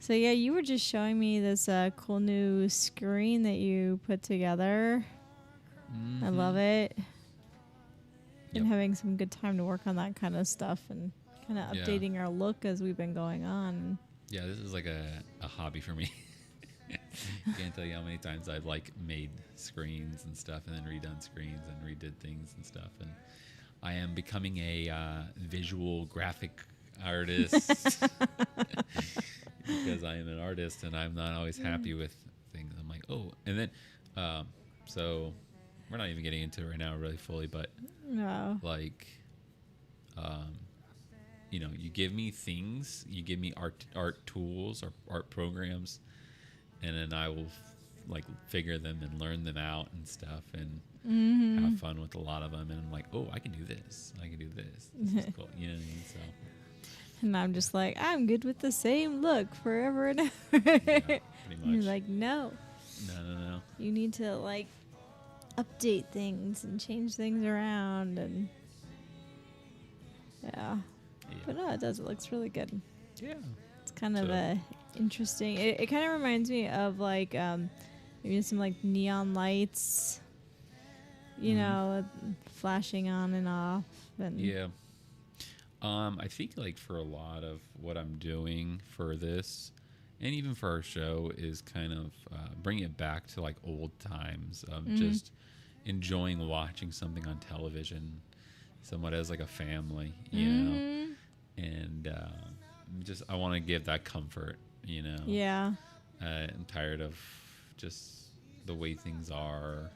So yeah, you were just showing me this cool new screen that you put together. Mm-hmm. I love it. Been Yep. having some good time to work on that kind of stuff and kind of updating our look as we've been going on. Yeah, this is like a hobby for me. Can't tell you how many times I've like made screens and stuff and then redone screens and redid things and stuff. And I am becoming a visual graphic artist because I am an artist and I'm not always happy with things. I'm like, oh, and then, so we're not even getting into it right now really fully, but like, you know, you give me things, you give me art tools or art programs, and then I will like figure them and learn them out and stuff and have fun with a lot of them. And I'm like, oh, I can do this. I can do this. This is cool. You know what I mean? So. And I'm just like, I'm good with the same look forever and ever. Yeah, pretty much. You're like, no. No. You need to like update things and change things around and yeah. But no, it does. It looks really good. Yeah. It's kind of a interesting. It kind of reminds me of like maybe some like neon lights, you know, flashing on and off. And yeah. I think like for a lot of what I'm doing for this, and even for our show, is kind of bringing it back to like old times of just enjoying watching something on television, somewhat as like a family, you know, and just I want to give that comfort, you know. Yeah. I'm tired of just the way things are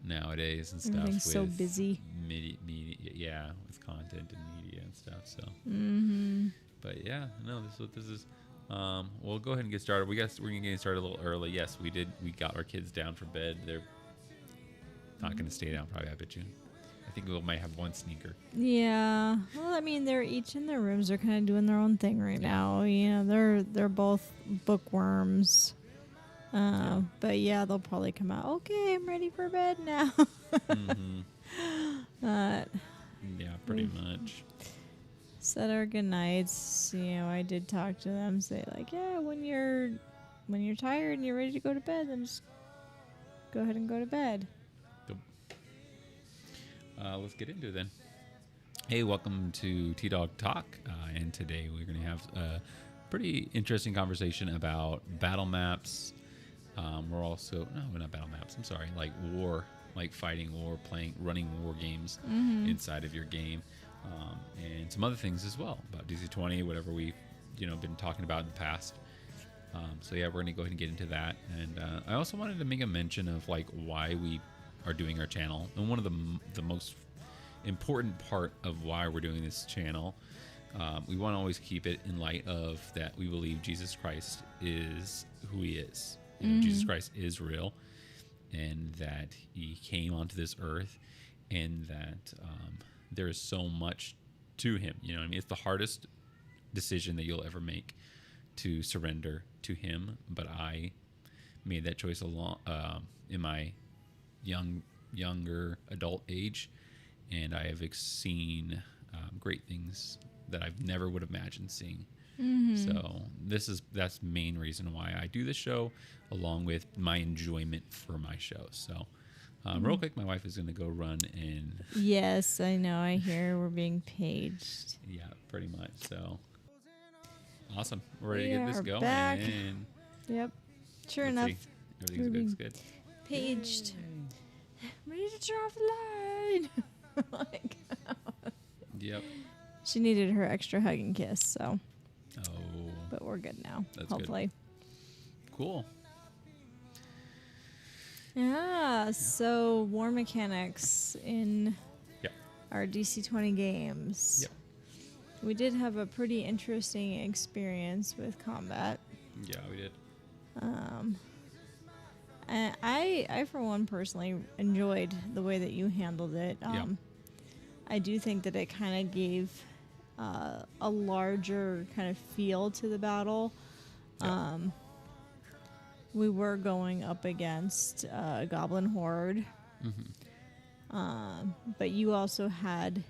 nowadays and stuff. Everything's with so busy. Media, yeah, with content and media and stuff. So, but yeah, no, this is what this is. We'll go ahead and get started. We're gonna get started a little early. Yes, we did. We got our kids down for bed. They're not gonna stay down. Probably, I bet you. I think we might have one sneaker. Yeah. Well, I mean, they're each in their rooms. They're kind of doing their own thing right now. You know, they're both bookworms. But yeah, they'll probably come out. Okay, I'm ready for bed now. Yeah, pretty much. Said our good nights. You know, I did talk to them. Say like, yeah, when you're tired and you're ready to go to bed, then just go ahead and go to bed. Let's get into it then. Hey, welcome to TDOG Talk, and today we're going to have a pretty interesting conversation about battle maps. We're also we're not battle maps. I'm sorry, like war, like fighting war, running war games inside of your game, and some other things as well about DC20, whatever we've been talking about in the past. So yeah, we're going to go ahead and get into that, and I also wanted to make a mention of like why we are doing our channel, and one of the most important part of why we're doing this channel. We want to always keep it in light of that we believe Jesus Christ is who he is. Jesus Christ is real, and that he came onto this earth, and that there is so much to him. You know what I mean? It's the hardest decision that you'll ever make, to surrender to him. But I made that choice in my younger adult age, and I have seen great things that I've never would have imagined seeing. So that's the main reason why I do this show, along with my enjoyment for my show. So real quick, my wife is going to go run and yes, I know, I hear we're being paged. Yeah, pretty much. So awesome, we're ready to get this going. Back. Yep, sure enough, see. Everything's good. Paged. Ready to turn off the line. Oh my God. Yep. She needed her extra hug and kiss, so. Oh. But we're good now. That's hopefully. Good. Cool. Yeah. So war mechanics in our DC20 games. Yep. We did have a pretty interesting experience with combat. Yeah, we did. And I for one personally enjoyed the way that you handled it. I do think that it kind of gave a larger kind of feel to the battle. We were going up against a goblin horde, but you also had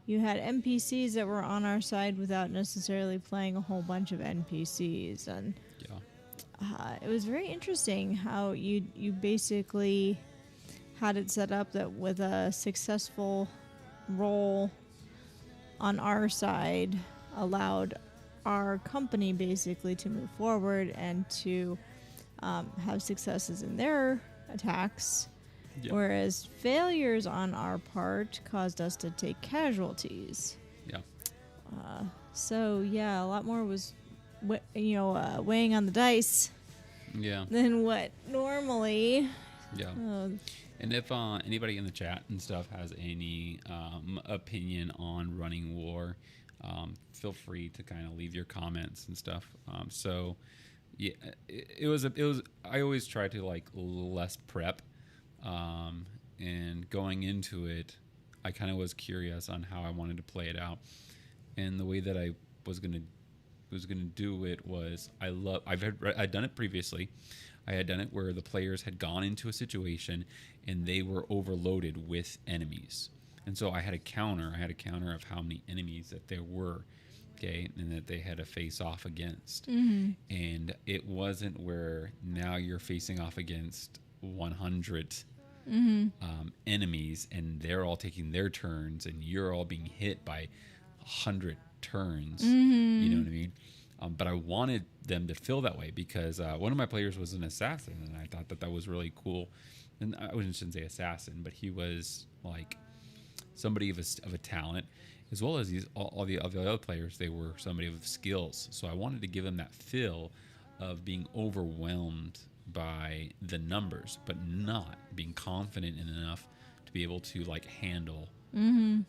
you had NPCs that were on our side without necessarily playing a whole bunch of NPCs, and it was very interesting how you basically had it set up that with a successful roll on our side allowed our company basically to move forward and to have successes in their attacks, whereas failures on our part caused us to take casualties. So yeah, a lot more was weighing on the dice than what normally. And if anybody in the chat and stuff has any opinion on running war, feel free to kind of leave your comments and stuff. So yeah, it was I always try to like less prep, and going into it, I kind of was curious on how I wanted to play it out, and the way that I was gonna do it was I'd done it previously. I had done it where the players had gone into a situation and they were overloaded with enemies. And so I had a counter of how many enemies that there were, okay, and that they had to face off against. And it wasn't where now you're facing off against 100 enemies and they're all taking their turns and you're all being hit by 100 turns. You know what I mean? But I wanted them to feel that way because one of my players was an assassin, and I thought that was really cool. And I shouldn't say assassin, but he was like somebody of a talent, as well as all the other players. They were somebody of skills. So I wanted to give them that feel of being overwhelmed by the numbers, but not being confident enough to be able to like handle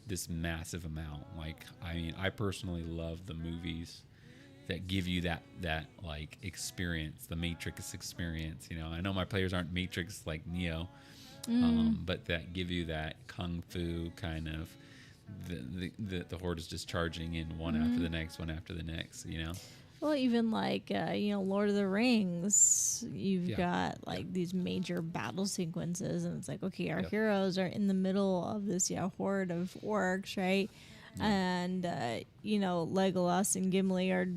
this massive amount. Like, I mean, I personally love the movies that give you that like experience, the Matrix experience. You know, I know my players aren't Matrix like Neo, but that give you that kung fu kind of the horde is just charging in one after the next. You know. Well, even like Lord of the Rings, you've got like these major battle sequences, and it's like, okay, our heroes are in the middle of this horde of orcs, right? And Legolas and Gimli are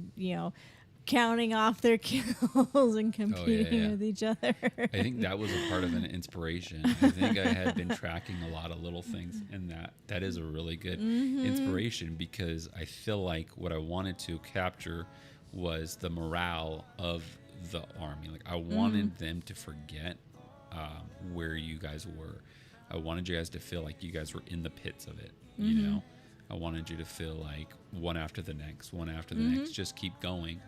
counting off their kills and competing with each other. I think that was a part of an inspiration. I think I had been tracking a lot of little things, and that is a really good inspiration, because I feel like what I wanted to capture was the morale of the army. Like, I wanted them to forget where you guys were. I wanted you guys to feel like you guys were in the pits of it, you know? I wanted you to feel like one after the next, just keep going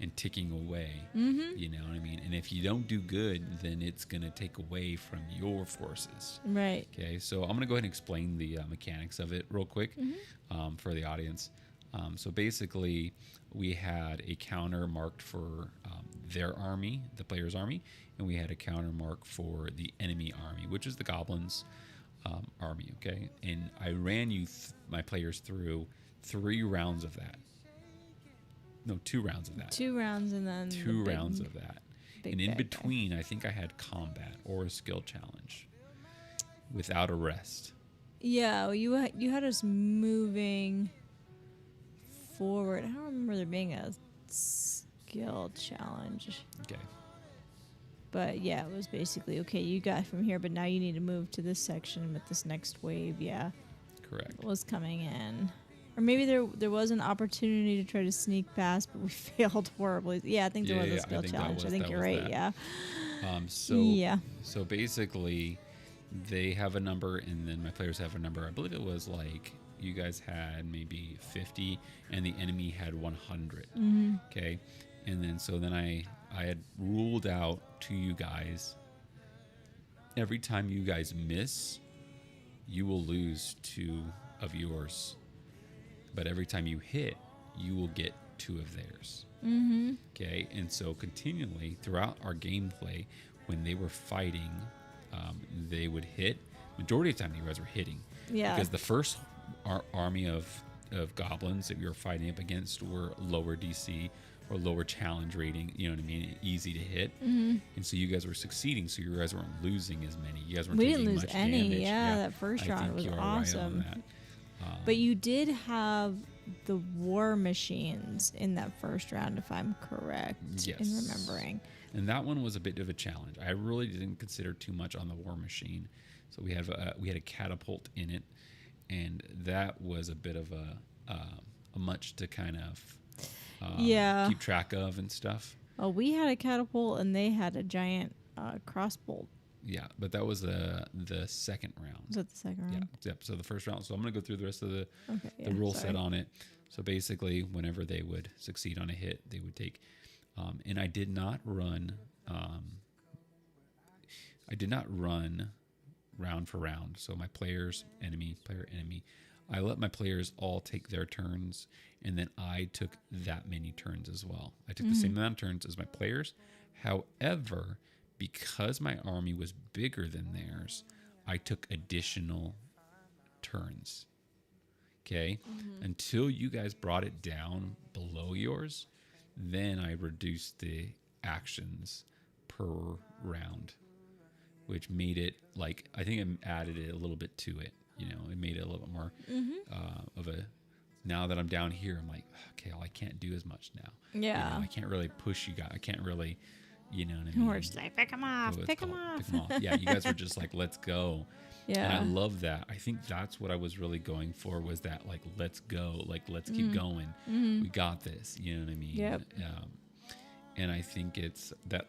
and ticking away. You know what I mean? And if you don't do good, then it's going to take away from your forces. Right. Okay, so I'm going to go ahead and explain the mechanics of it real quick for the audience. So basically, we had a counter marked for their army, the player's army, and we had a counter mark for the enemy army, which is the goblins' army, okay? And I ran my players through 3 rounds of that. No, 2 rounds of that. 2 rounds and then 2 rounds of that. And in between, I think I had combat or a skill challenge without a rest. Yeah, you had us moving forward. I don't remember there being a skill challenge. Okay. But yeah, it was basically, okay, you got from here, but now you need to move to this section with this next wave. Yeah. Correct. Was coming in. Or maybe there was an opportunity to try to sneak past, but we failed horribly. Yeah, I think there was a skill challenge. I think you're right, yeah. So basically, they have a number, and then my players have a number. I believe it was like you guys had maybe 50, and the enemy had 100. Okay? And then I had ruled out to you guys, every time you guys miss, you will lose 2 of yours. But every time you hit, you will get 2 of theirs. Okay? And so continually throughout our gameplay, when they were fighting, they would hit. Majority of the time, you guys were hitting. Yeah. Because the first army of goblins that we were fighting up against were lower DC or lower challenge rating, you know what I mean, easy to hit. And so you guys were succeeding, so you guys weren't losing as many. You guys weren't taking much damage. We didn't lose any. Yeah, that first round was awesome. Right on But you did have the war machines in that first round, if I'm correct in remembering. And that one was a bit of a challenge. I really didn't consider too much on the war machine. So we had a catapult in it, and that was a bit of a much to kind of keep track of and stuff. Oh, we had a catapult, and they had a giant crossbolt. Yeah, but that was the second round. Was that the second round? Yeah, yep. So the first round. So I'm going to go through the rest of the rule set on it. So basically, whenever they would succeed on a hit, they would take. And I did not run. Round for round. So my players, player, enemy. I let my players all take their turns, and then I took that many turns as well. I took the same amount of turns as my players. However, because my army was bigger than theirs, I took additional turns. Okay? Until you guys brought it down below yours, then I reduced the actions per round, which made it like, I think I added it a little bit to it. You know, it made it a little bit more of a, now that I'm down here, I'm like, okay, well, I can't do as much now. Yeah. You know, I can't really push you guys. I can't really, you know what I mean? We're just like, pick them off, pick them off. Yeah, you guys were just like, let's go. Yeah. And I love that. I think that's what I was really going for, was that like, let's go. Like, let's keep going. We got this. You know what I mean? Yep. And I think it's that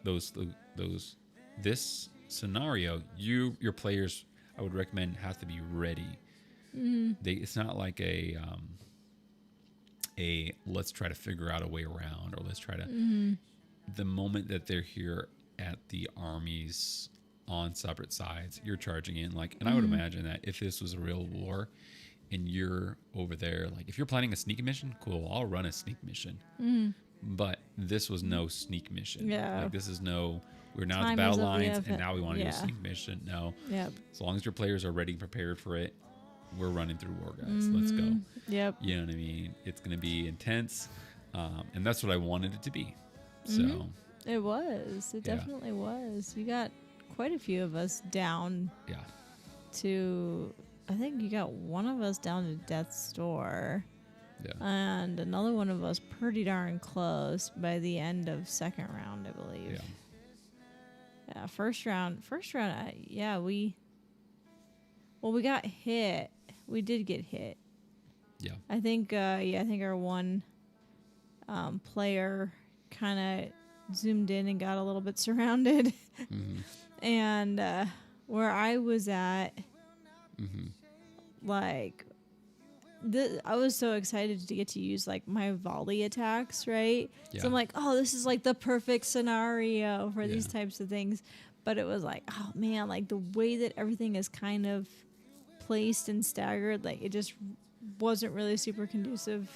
this scenario, your players, I would recommend, have to be ready. It's not like a let's try to figure out a way around, or let's try to, the moment that they're here at the armies on separate sides, you're charging in, like, and I would imagine that if this was a real war and you're over there, like if you're planning a sneak mission, cool, I'll run a sneak mission. But this was no sneak mission. Yeah. Like, this is no, we're now at the battle lines and now we want to do a sneak mission. No. Yep. As long as your players are ready and prepared for it, we're running through War Guides. Let's go. Yep. You know what I mean? It's going to be intense. And that's what I wanted it to be. So It was. It definitely was. You got quite a few of us down to, I think you got one of us down to Death's Door. Yeah. And another one of us pretty darn close by the end of second round, I believe. Yeah. First round, we got hit. We did get hit. Yeah. I think our one player kind of zoomed in and got a little bit surrounded. And where I was at, like, I was so excited to get to use like my volley attacks, right? Yeah. So I'm like, oh, this is like the perfect scenario for these types of things. But it was like, oh man, like the way that everything is kind of placed and staggered, like it just wasn't really super conducive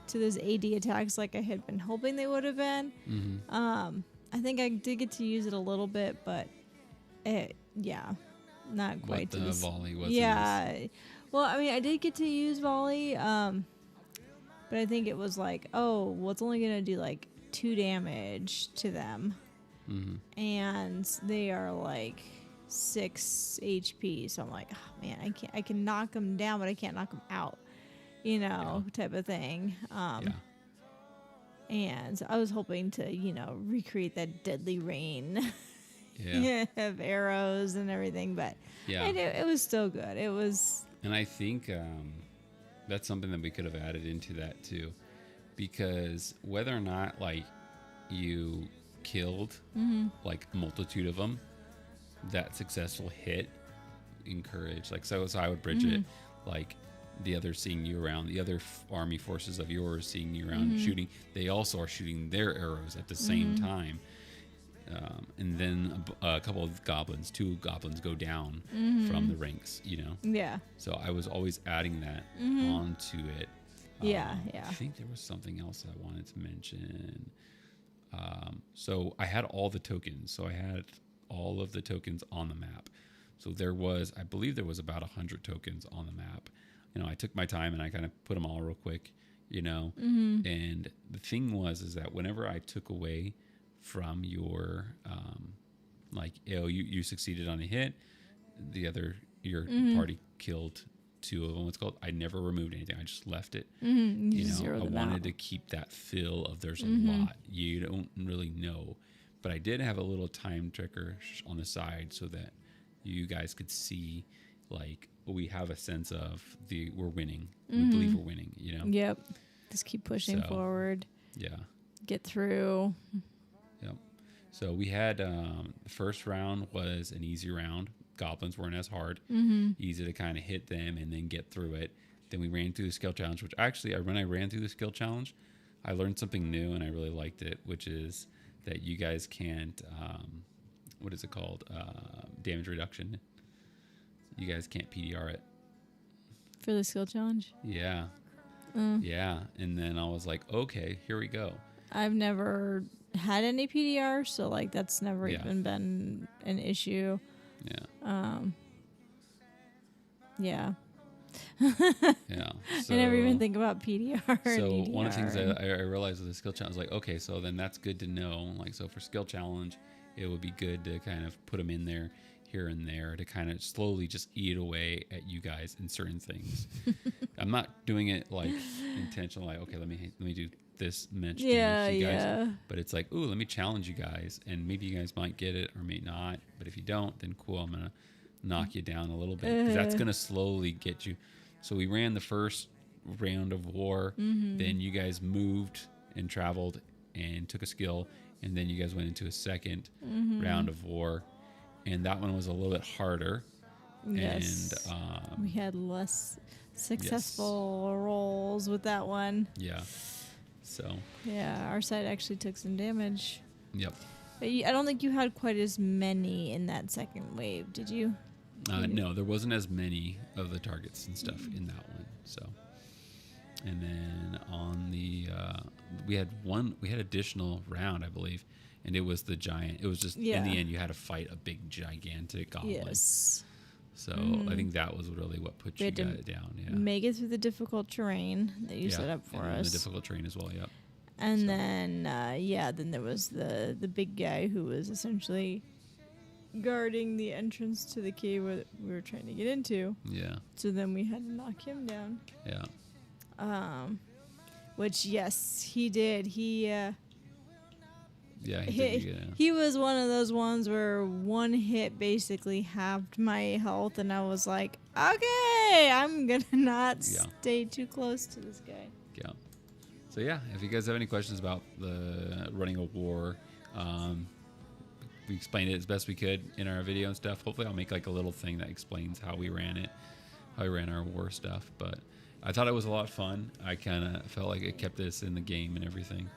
to those AD attacks like I had been hoping they would have been. I think I did get to use it a little bit, but not quite. But the volley was. Well, I mean, I did get to use volley, but I think it was like, oh, well, it's only gonna do like 2 damage to them, and they are like 6 HP. So I'm like, oh man, I can knock them down, but I can't knock them out, type of thing. And so I was hoping to, recreate that deadly rain of arrows and everything, but it was still good. It was. And I think that's something that we could have added into that too, because whether or not like you killed like a multitude of them, that successful hit encouraged, like, so I would bridge it, like the others seeing you around, the other army forces of yours seeing you around shooting, they also are shooting their arrows at the same time. And then a couple of goblins, 2 goblins go down from the ranks, Yeah. So I was always adding that onto it. Yeah. I think there was something else I wanted to mention. So I had all the tokens. So I had all of the tokens on the map. So I believe there was about 100 tokens on the map. I took my time and I kind of put them all real quick, and the thing is that whenever I took away from your, you succeeded on a hit, your party killed 2 of them. It's called. I never removed anything. I just left it. Mm-hmm. You know, zero I them wanted out. to keep that feel of there's a Mm-hmm. lot. You don't really know, but I did have a little time tracker on the side so that you guys could see, like, we have a sense of we're winning. We believe we're winning. You know. Yep. Just keep pushing So, forward. Yeah. Get through. Yep. So we had the first round was an easy round. Goblins weren't as hard. Easy to kind of hit them and then get through it. Then we ran through the skill challenge, which actually, when I ran through the skill challenge, I learned something new and I really liked it, which is that you guys can't, what is it called? Damage reduction. You guys can't PDR it. For the skill challenge? Yeah. Yeah. And then I was like, okay, here we go. I've never had any PDR, so like that's never Yeah. even been an issue. Yeah. Yeah. Yeah. I never even think about PDR. So and one of the things EDR. I realized with the skill challenge, like, okay, so then that's good to know. Like, so for skill challenge, it would be good to kind of put them in there here and there to kind of slowly just eat away at you guys in certain things. I'm not doing it like intentional, like, okay, let me do this mention Yeah, to you guys. yeah. But it's like, ooh, let me challenge you guys, and maybe you guys might get it or may not. But if you don't, then cool, I'm gonna knock you down a little bit because that's gonna slowly get you. So we ran the first round of war, then you guys moved and traveled and took a skill, and then you guys went into a second round of war, and that one was a little bit harder. Yes. And we had less successful rolls with that one. yeah. So Yeah, our side actually took some damage. yep. But I don't think you had quite as many in that second wave, did you? No, there wasn't as many of the targets and stuff in that one. So, and then on the we had additional round, I believe, and it was the giant. It was just in the end you had to fight a big gigantic goblin. Yes. So I think that was really what put We you had to guys down. Yeah. Make it through the difficult terrain that you set up for and us. the difficult terrain as well. Yep. And then, then there was the big guy who was essentially guarding the entrance to the cave that we were trying to get into. Yeah. So then we had to knock him down. Yeah. Which, yes, he did. Yeah. He was one of those ones where one hit basically halved my health, and I was like, okay, I'm going to not stay too close to this guy. Yeah. So yeah, if you guys have any questions about the running a war, we explained it as best we could in our video and stuff. Hopefully I'll make like a little thing that explains how we ran it, how we ran our war stuff. But I thought it was a lot of fun. I kind of felt like it kept us in the game and everything.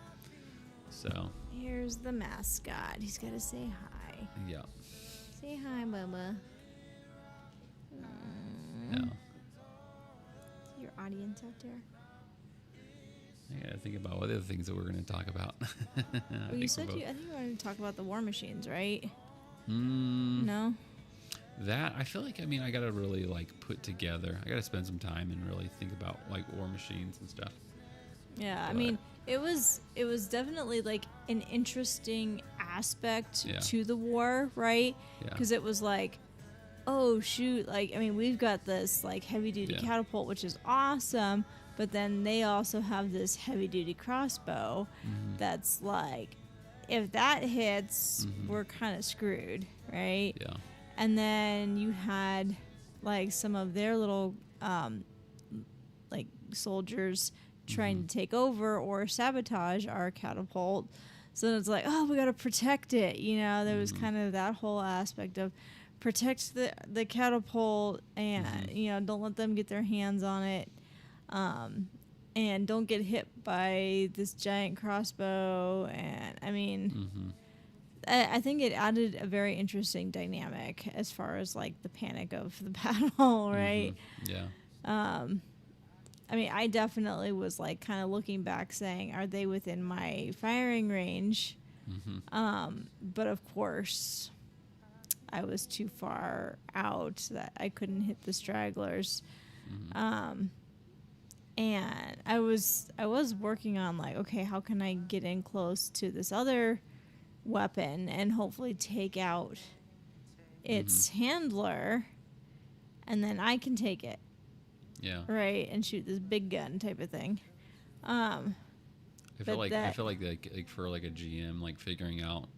So here's the mascot. He's got to say hi. yeah. Say hi, Bubba. Yeah. Your audience out there. I gotta think about what other things that we're going to talk about. Well, you said I think you wanted to talk about the war machines, right? Mm, No? That, I feel like, I got to really, like, put together. I got to spend some time and really think about, like, war machines and stuff. Yeah, But- it was definitely, like, an interesting aspect Yeah. to the war, right? Yeah. Because it was like, oh, shoot, like, we've got this, like, heavy-duty catapult, which is awesome, but then they also have this heavy-duty crossbow that's, like, if that hits, we're kind of screwed, right? Yeah. And then you had like some of their little like soldiers trying to take over or sabotage our catapult. So then it's like, oh, we got to protect it. You know, there was kind of that whole aspect of protect the catapult and, you know, don't let them get their hands on it. And don't get hit by this giant crossbow. And I think it added a very interesting dynamic as far as like the panic of the battle, right? Yeah. I definitely was like kind of looking back saying, are they within my firing range? But of course, I was too far out that I couldn't hit the stragglers. And I was working on like, okay, how can I get in close to this other weapon and hopefully take out its handler, and then I can take it. Yeah. right, and shoot this big gun type of thing. I feel like for like a GM, like figuring out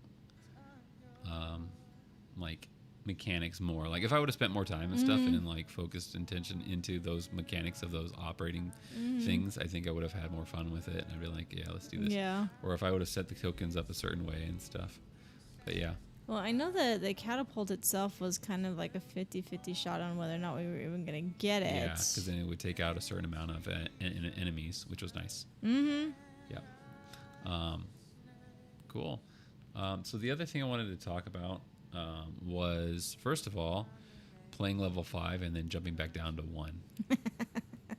like mechanics more. Like if I would have spent more time and stuff and like focused intention into those mechanics of those operating things, I think I would have had more fun with it. And I'd be like, yeah, let's do this. Yeah. Or if I would have set the tokens up a certain way and stuff. But yeah. Well, I know that the catapult itself was kind of like a 50-50 shot on whether or not we were even going to get it. Yeah, because then it would take out a certain amount of enemies, which was nice. Mm-hmm. Yeah. Cool. So the other thing I wanted to talk about was, first of all, playing level 5 and then jumping back down to 1.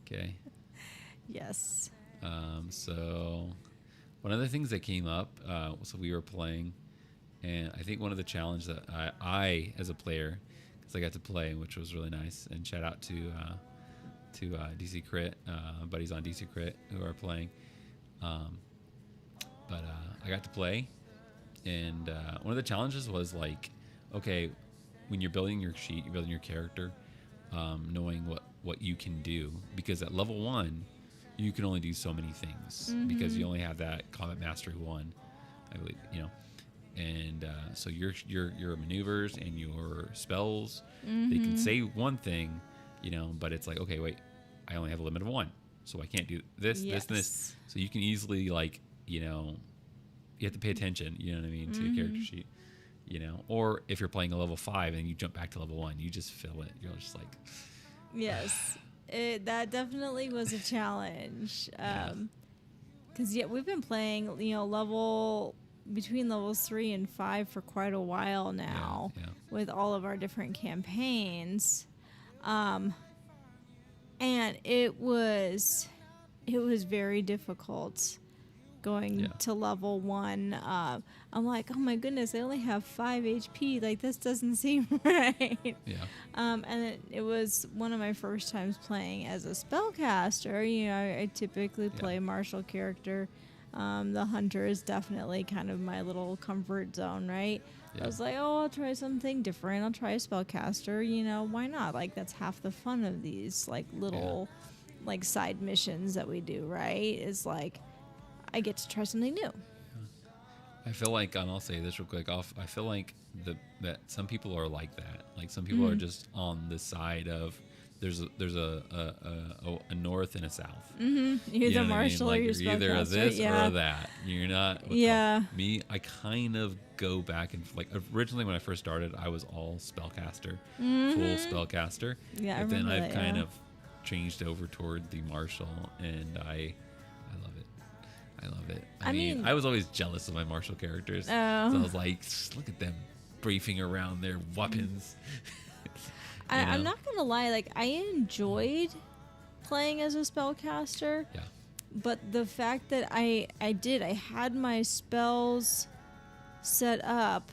Okay. Yes. So one of the things that came up, so we were playing, and I think one of the challenges that I as a player, because I got to play, which was really nice, and shout out to DC Crit, buddies on DC Crit who are playing. But I got to play, and one of the challenges was like, okay, when you're building your sheet, you're building your character, knowing what you can do, because at level 1, you can only do so many things because you only have that combat mastery 1, I believe, and so your maneuvers and your spells, they can say one thing, but it's like, okay, wait, I only have a limit of 1, so I can't do this, this, and this. So you can easily like, you have to pay attention, you know what I mean, to your character sheet, or if you're playing a level 5 and you jump back to level 1, you just fill it. You're just like, yes, that definitely was a challenge. Because we've been playing, between levels 3 and 5 for quite a while now, with all of our different campaigns, and it was very difficult going to level 1. I'm like, oh my goodness, I only have 5 HP. Like, this doesn't seem right. Yeah. And it was one of my first times playing as a spellcaster. I typically play martial character. The hunter is definitely kind of my little comfort zone, right? Yeah. I was like, oh, I'll try something different. I'll try a spellcaster. Why not? Like, that's half the fun of these, like, little, like, side missions that we do, right? Is like, I get to try something new. I feel like, and I'll say this real quick, I feel like that some people are like that. Like, some people are just on the side of, there's a north and a south. You're the martial or you're either a this or a that. You're not. Me, I kind of go back and, like, originally when I first started, I was all spellcaster, full spellcaster. Yeah, but then I've kind of changed over toward the martial, and I love it. I love it. I mean, I was always jealous of my martial characters. So I was like, look at them briefing around their weapons. I'm not going to lie. Like, I enjoyed playing as a spellcaster. Yeah. But the fact that I had my spells set up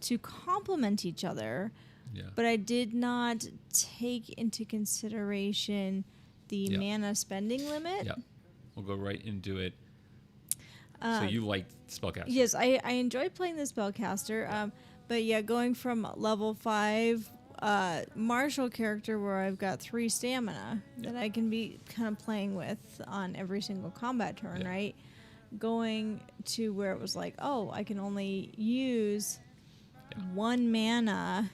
to complement each other. Yeah. But I did not take into consideration the mana spending limit. Yeah. We'll go right into it. So you liked spellcaster? Yes, I enjoyed playing the spellcaster. But yeah, going from level 5 martial character where I've got 3 stamina that I can be kind of playing with on every single combat turn, right? Going to where it was like, oh, I can only use 1 mana.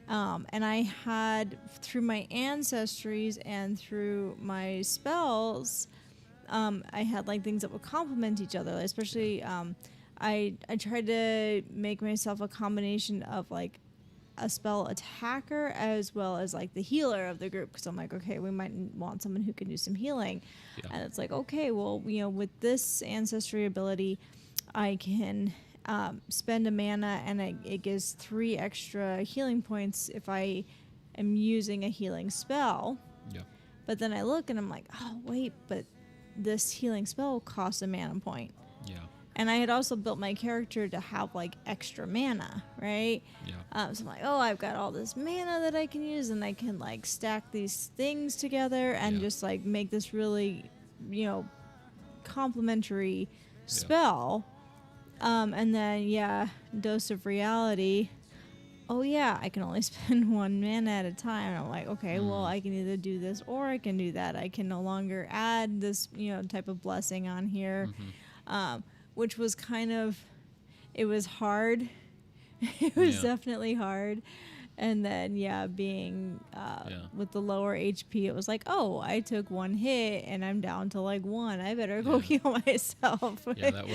And I had, through my ancestries and through my spells, I had like things that would complement each other. Like, especially, I tried to make myself a combination of like a spell attacker as well as like the healer of the group, because I'm like, okay, we might want someone who can do some healing. And it's like, okay, well, with this ancestry ability, I can spend a mana and it gives 3 extra healing points if I am using a healing spell. But then I look and I'm like, oh wait, but this healing spell costs a mana point. And I had also built my character to have like extra mana, right? So I'm like, oh, I've got all this mana that I can use, and I can like stack these things together and just like make this really, complementary spell. And then dose of reality. oh yeah, I can only spend 1 mana at a time. And I'm like, okay, well, I can either do this or I can do that. I can no longer add this, type of blessing on here, which was kind of, it was hard. It was definitely hard. And then, being with the lower HP, it was like, oh, I took 1 hit and I'm down to like 1. I better go heal myself. Yeah, that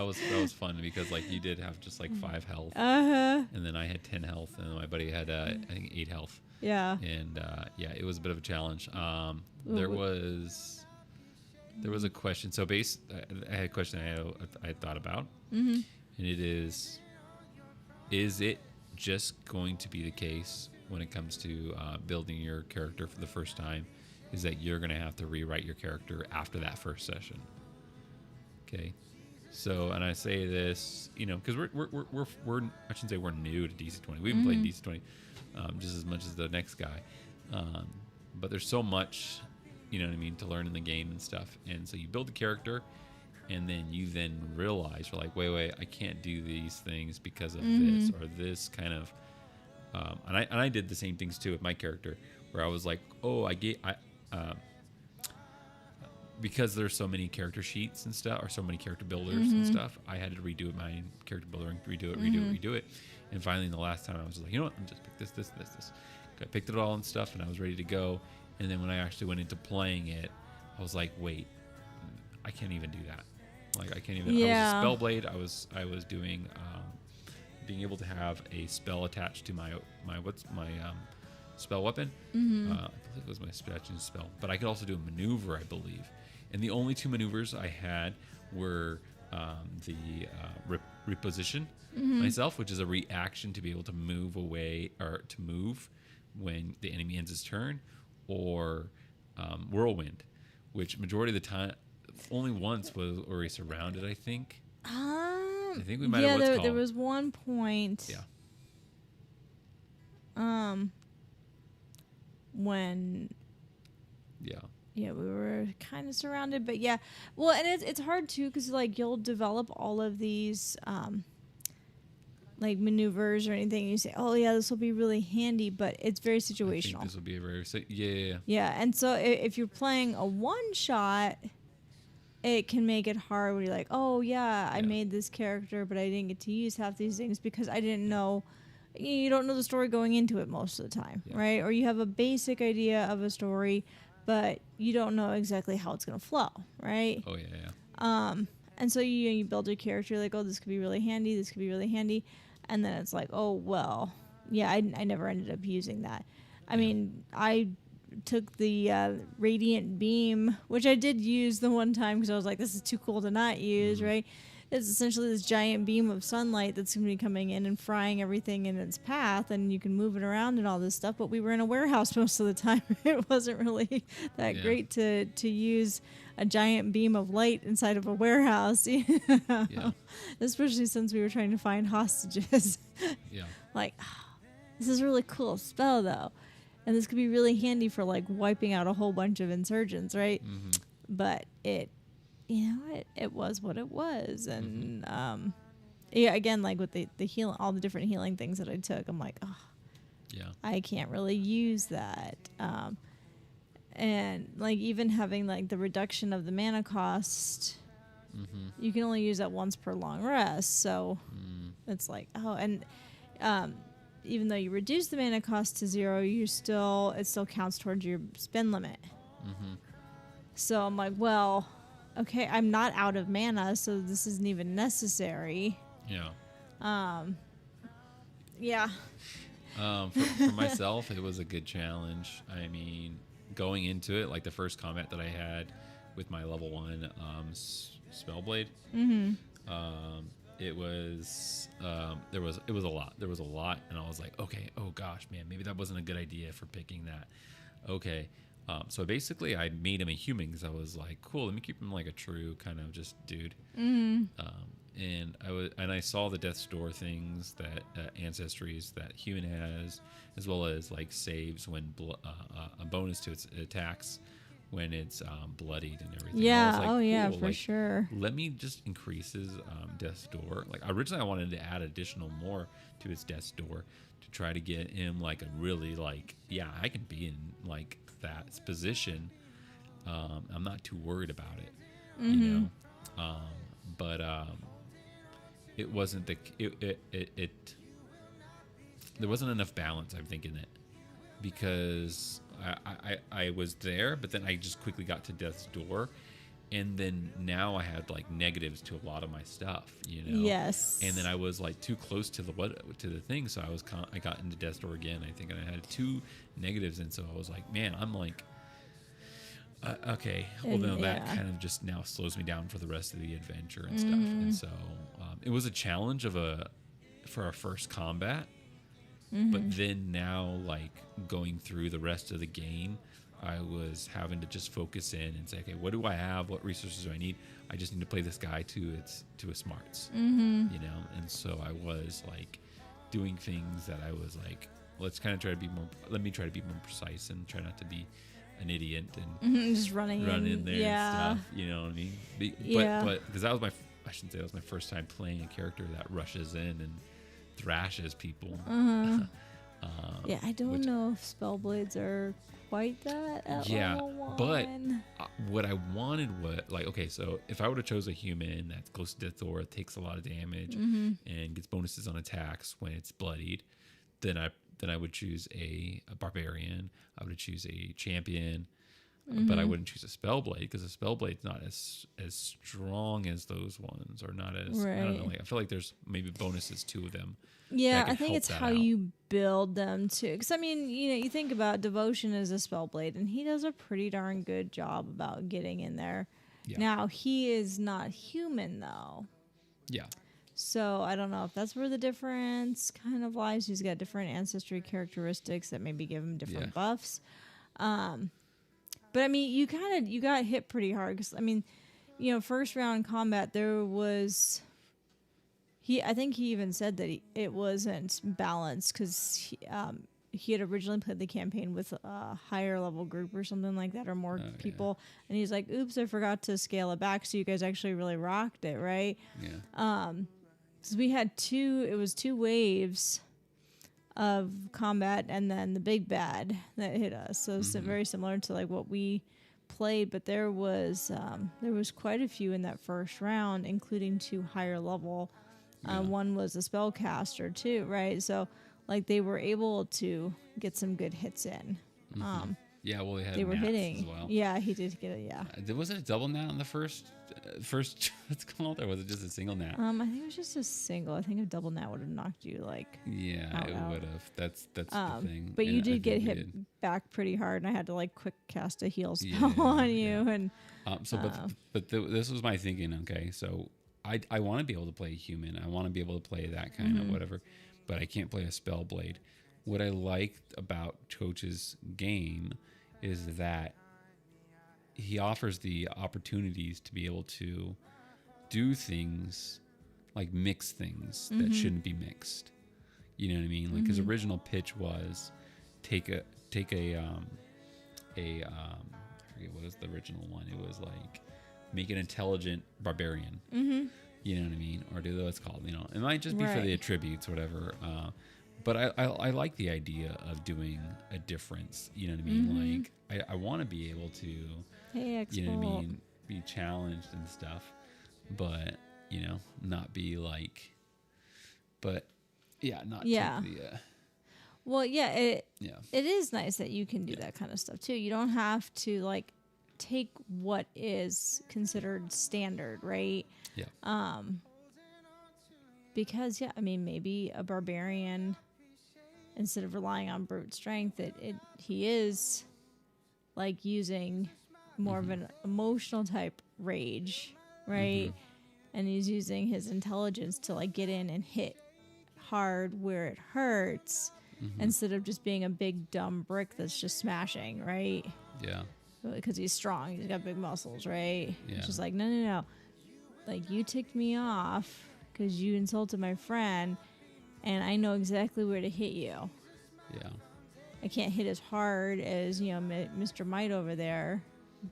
was fun because like you did have just like 5 health, and then I had 10 health, and my buddy had I think 8 health. Yeah. And it was a bit of a challenge. There was a question. So I had a question I had thought about, and it is it just going to be the case when it comes to building your character for the first time is that you're going to have to rewrite your character after that first session? Okay, so, and I say this, because we're I shouldn't say we're new to DC20. We haven't played DC20 just as much as the next guy, but there's so much, to learn in the game and stuff. And so you build the character, and then you realize you're like, wait, I can't do these things because of this or this kind of. And I did the same things too with my character, where I was like, oh, because there's so many character sheets and stuff, or so many character builders and stuff, I had to redo my character builder and redo it. And finally, the last time I was like, you know what, I'm just pick this. I picked it all and stuff, and I was ready to go. And then when I actually went into playing it, I was like, wait, I can't even do that. Like I can't even. Yeah. I was a Spellblade. I was doing being able to have a spell attached to my spell weapon. I believe it was my spell, but I could also do a maneuver, I believe. And the only 2 maneuvers I had were the reposition myself, which is a reaction to be able to move away or to move when the enemy ends his turn, or whirlwind, which majority of the time. Only once were we surrounded, I think. I think we might have what's called. There was one point. When. Yeah, we were kind of surrounded, but yeah. Well, and it's hard too because like you'll develop all of these like maneuvers or anything, and you say, oh yeah, this will be really handy, but it's very situational. I think this will be a very yeah. Yeah, and so if you're playing a one shot, it can make it hard when you're like, oh yeah, I made this character, but I didn't get to use half these things because I didn't know. You don't know the story going into it most of the time, right? Or you have a basic idea of a story, but you don't know exactly how it's going to flow, right? Oh yeah. And so you build your character, you're like, oh, this could be really handy, this could be really handy, and then it's like, oh well, yeah, I never ended up using that. I mean, I took the radiant beam, which I did use the one time because I was like, this is too cool to not use, right? It's essentially this giant beam of sunlight that's going to be coming in and frying everything in its path, and you can move it around and all this stuff, but we were in a warehouse most of the time. It wasn't really that great to use a giant beam of light inside of a warehouse, especially since we were trying to find hostages. Like, oh, this is a really cool spell, though. And this could be really handy for like wiping out a whole bunch of insurgents, right? But it was what it was, and again, like with the healing, all the different healing things that I took, I'm like, oh, I can't really use that. And like even having like the reduction of the mana cost, you can only use that once per long rest, so it's like, oh, and even though you reduce the mana cost to 0, it still counts towards your spend limit. So I'm like, well, okay, I'm not out of mana, so this isn't even necessary. For myself, it was a good challenge. I mean, going into it, like the first combat that I had with my level 1 Spellblade, it was a lot. There was a lot, and I was like, okay, oh gosh, man, maybe that wasn't a good idea for picking that. Okay, so basically, I made him a human because I was like, cool, let me keep him like a true kind of just dude. And I saw the Death's Door things that ancestries that human has, as well as like saves when a bonus to its attacks when it's bloodied and everything. Yeah. I was like, Oh yeah, cool, for like, sure. let me just increase his death's door. Like originally I wanted to add additional more to his death's door to try to get him like a really like, yeah, I can be in like that position. I'm not too worried about it, you know. But it wasn't there wasn't enough balance, I think, in it, because I was there, but then I just quickly got to death's door, and then now I had like negatives to a lot of my stuff, you know. Yes. And then I was like too close to the thing, so I got into death's door again, I think, and I had 2 negatives, and so I was like, man, I'm like, okay, well, then that kind of just now slows me down for the rest of the adventure and stuff. And so it was a challenge for our first combat, but then now, like, going through the rest of the game, I was having to just focus in and say, okay, what do I have? What resources do I need? I just need to play this guy to his smarts, you know? And so I was, like, doing things that I was like, let me try to be more precise and try not to be an idiot and just run in there and stuff, you know what I mean? But because I shouldn't say that was my first time playing a character that rushes in and thrashes people. Yeah, I don't know if Spellblades are quite that at level 1. But what I wanted was, like, okay, so if I would have chose a human that's close to death or takes a lot of damage and gets bonuses on attacks when it's bloodied, then I would choose a barbarian. I would choose a champion, but I wouldn't choose a spellblade because a spellblade's not as strong as those ones, or not as, I don't know. Like, I feel like there's maybe bonuses to them. Yeah, I think it's how you build them too. Because I mean, you know, you think about Devotion as a spellblade, and he does a pretty darn good job about getting in there. Yeah. Now he is not human though. Yeah. So I don't know if that's where the difference kind of lies. He's got different ancestry characteristics that maybe give him different buffs. But I mean, you got hit pretty hard because I mean, you know, first round combat there was. I think he even said that it wasn't balanced because he had originally played the campaign with a higher level group or something like that, or more people, and he's like, "Oops, I forgot to scale it back." So you guys actually really rocked it, right? Yeah. So we had 2 waves of combat, and then the big bad that hit us. So it's very similar to like what we played, but there was quite a few in that first round, including 2 higher level. One was a spellcaster too, right? So like they were able to get some good hits in. Yeah, well, they were hitting as well. Yeah, he did get it. Yeah. Was it a double nat in the first what's called, or was it just a single nat? I think it was just a single. I think a double nat would have knocked you like. Yeah, it would have. That's the thing. But you did get hit back pretty hard, and I had to like quick cast a heal spell on you, and. This was my thinking. Okay, so. I want to be able to play a human. I want to be able to play that kind of whatever, but I can't play a spellblade. What I liked about Coach's game is that he offers the opportunities to be able to do things like mix things that shouldn't be mixed. You know what I mean? Like his original pitch was take a I forget what was the original one. It was like make an intelligent barbarian. You know what I mean? Or do what's called, you know, it might just be for the attributes, whatever. But I like the idea of doing a difference. You know what I mean? Like I want to be able to, you know what I mean, be challenged and stuff, but you know, not be like, but not take the. Well, it is nice that you can do that kind of stuff too. You don't have to like take what is considered standard, right? Yeah. Because I mean, maybe a barbarian, instead of relying on brute strength, he is like using more of an emotional type rage, right? And he's using his intelligence to like get in and hit hard where it hurts, instead of just being a big dumb brick that's just smashing, right? Yeah. Because he's strong, he's got big muscles, right? Yeah. It's just like, no. Like, you ticked me off because you insulted my friend, and I know exactly where to hit you. Yeah. I can't hit as hard as, you know, Mr. Might over there,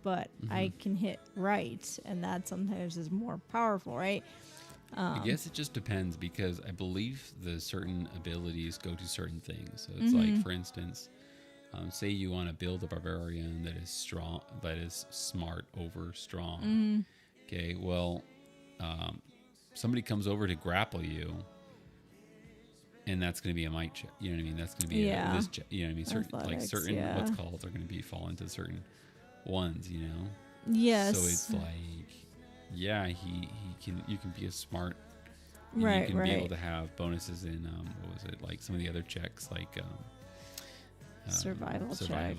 but I can hit right, and that sometimes is more powerful, right? I guess it just depends, because I believe the certain abilities go to certain things. So it's like, for instance, say you want to build a barbarian that is strong, that is smart over strong. Okay, well, somebody comes over to grapple you, and that's going to be a might check. You know what I mean? That's going to be this check. You know what I mean? Certain, Athletics, certain what's called are going to be fall into certain ones. You know? Yes. So it's like, yeah, he can. You can be a smart. And right. You can be able to have bonuses in what was it, like some of the other checks, like survival check,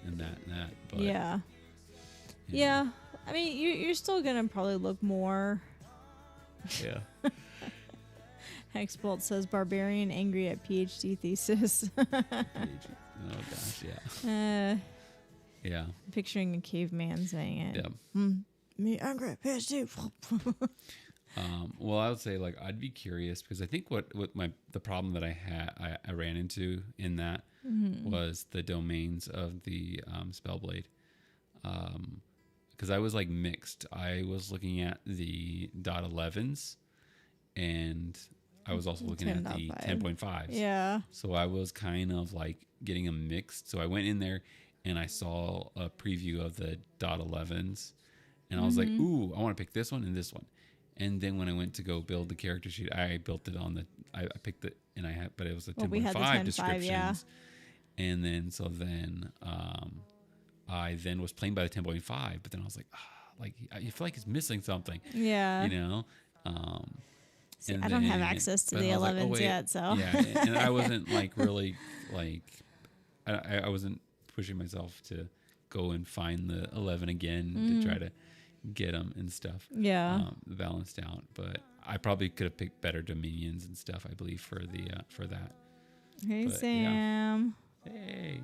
and that. But, yeah. I mean, you're still gonna probably look more. Yeah. Xbolt says barbarian angry at PhD thesis. Oh gosh, yeah. Yeah. I'm picturing a caveman saying it. Yeah. Me angry at PhD. Well, I would say, like, I'd be curious, because I think the problem that I ran into in that was the domains of the Spellblade. Because I was like mixed. I was looking at the .11s, and I was also looking at the 10.5s. Yeah. So I was kind of like getting them mixed. So I went in there and I saw a preview of the .11s, and I was like, ooh, I want to pick this one and this one. And then when I went to go build the character sheet, I built it on I picked it, and I had, but it was a 10.5 descriptions. Yeah. And then, I then was playing by the 10.5, but then I was like, I feel like it's missing something. Yeah. You know? See, I don't have access to the 11s yet, so. Yeah, and I wasn't like really like, I wasn't pushing myself to go and find the 11 again to try to get them and stuff. Yeah. Balanced out, but I probably could have picked better dominions and stuff, I believe, for that. Hey, but, Sam. Yeah. Hey.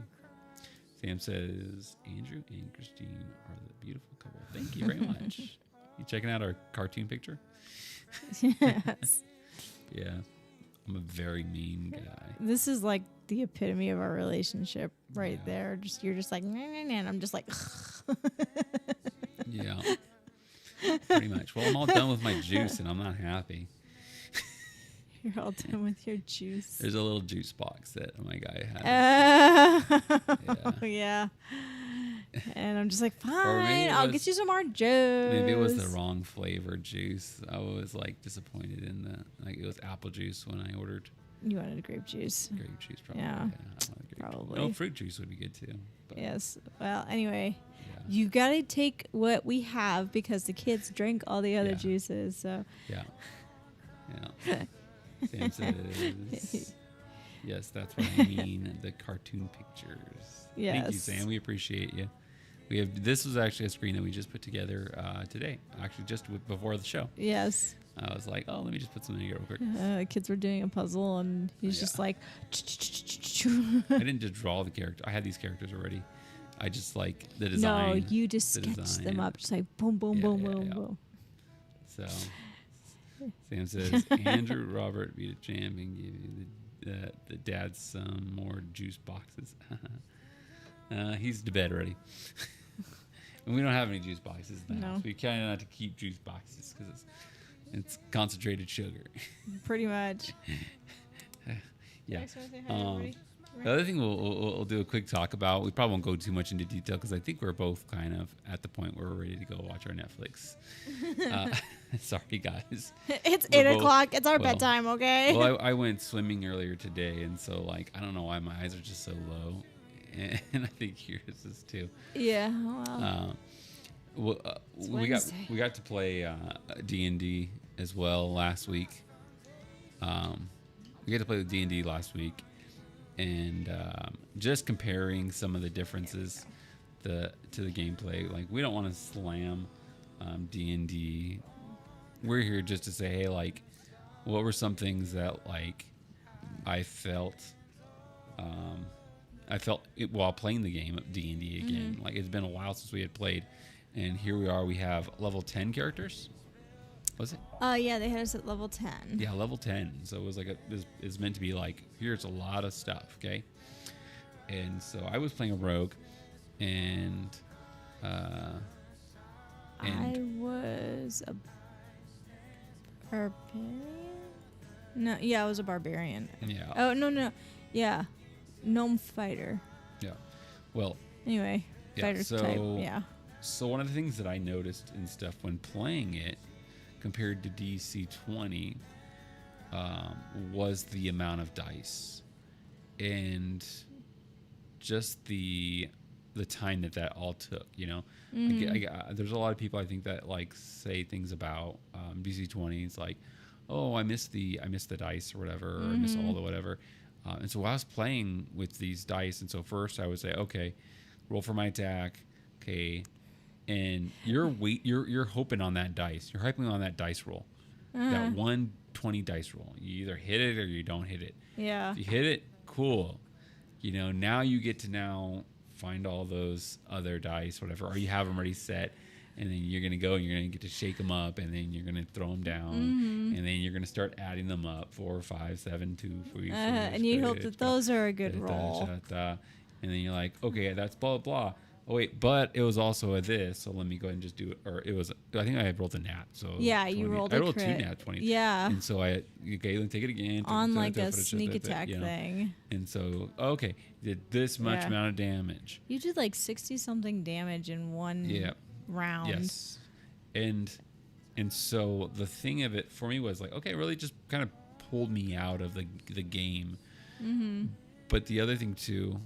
Sam says, Andrew and Christine are the beautiful couple. Thank you very much. You checking out our cartoon picture? Yes. Yeah. I'm a very mean guy. This is like the epitome of our relationship right there. You're just like, nah, and I'm just like, yeah. Pretty much. Well, I'm all done with my juice, and I'm not happy. You're all done with your juice. There's a little juice box that my guy has. Yeah. And I'm just like, fine, I'll get you some more juice. Maybe it was the wrong flavor juice. I was like disappointed in that. Like, it was apple juice when I ordered. You wanted grape juice. Grape juice, probably. Yeah, probably. No, fruit juice would be good too. But. Yes. Well, anyway, you got to take what we have, because the kids drink all the other juices. So. Yeah. Yeah. Sam says, yes, that's what I mean. The cartoon pictures. Yes. Thank you, Sam. We appreciate you. This was actually a screen that we just put together today, actually just before the show. Yes. I was like, oh, let me just put something here real quick. The kids were doing a puzzle, and he's just like... I didn't just draw the character. I had these characters already. I just like the design. No, you just sketched them up, just like boom, boom, boom, boom, boom. So... Sam says, Andrew Robert beat a champ and give you the dad's some more juice boxes. He's to bed already. And we don't have any juice boxes in the house. We kind of have to keep juice boxes because it's concentrated sugar. Pretty much. Yeah. The other thing we'll do a quick talk about, we probably won't go too much into detail because I think we're both kind of at the point where we're ready to go watch our Netflix. Sorry, guys. It's 8 o'clock. It's our bedtime, okay? Well, I went swimming earlier today, and so, like, I don't know why my eyes are just so low. And I think yours is too. Yeah, well. We got to play D&D as well last week. We got to play the D&D last week. And just comparing some of the differences to the gameplay. Like, we don't want to slam D&D. We're here just to say, hey, like, what were some things that, like, I felt it while playing the game of D&D again. Mm-hmm. Like, it's been a while since we had played, and here we are. We have level 10 characters. Was it? Yeah, they had us at level 10. Yeah, level 10. So it was like it's meant to be like, here's a lot of stuff, okay? And so I was playing a rogue, and I was a barbarian. No, yeah, I was a barbarian. Yeah. Oh no, yeah, gnome fighter. Yeah. Well. Anyway, Yeah, fighter type. Yeah. So one of the things that I noticed and stuff when playing it, compared to DC20, was the amount of dice, and just the time that all took. You know, there's a lot of people I think that like say things about DC20. It's like, oh, I missed the dice or whatever, or I missed all the whatever. And so I was playing with these dice, and so first I would say, okay, roll for my attack, okay, and you're hoping on that dice. You're hyping on that dice roll, that 120 dice roll. You either hit it or you don't hit it. Yeah. If you hit it, cool. You know, now you get to now find all those other dice, whatever, or you have them already set, and then you're gonna go and you're gonna get to shake them up, and then you're gonna throw them down, and then you're gonna start adding them up 4, 5, 7, 2, 3. And you hope that those are a good roll. And then you're like, okay, that's blah blah. Oh wait, but it was also a this, so let me go ahead and just do it. Or it was, I think I had rolled a nat. So yeah, 20. you rolled. I rolled crit. 2 nat 20. Yeah. And so let me take it again on like a sneak attack thing. And so okay, did this much amount of damage. You did like 60 something damage in one round. Yes. And so the thing of it for me was like, okay, it really just kind of pulled me out of the game. But the other thing too,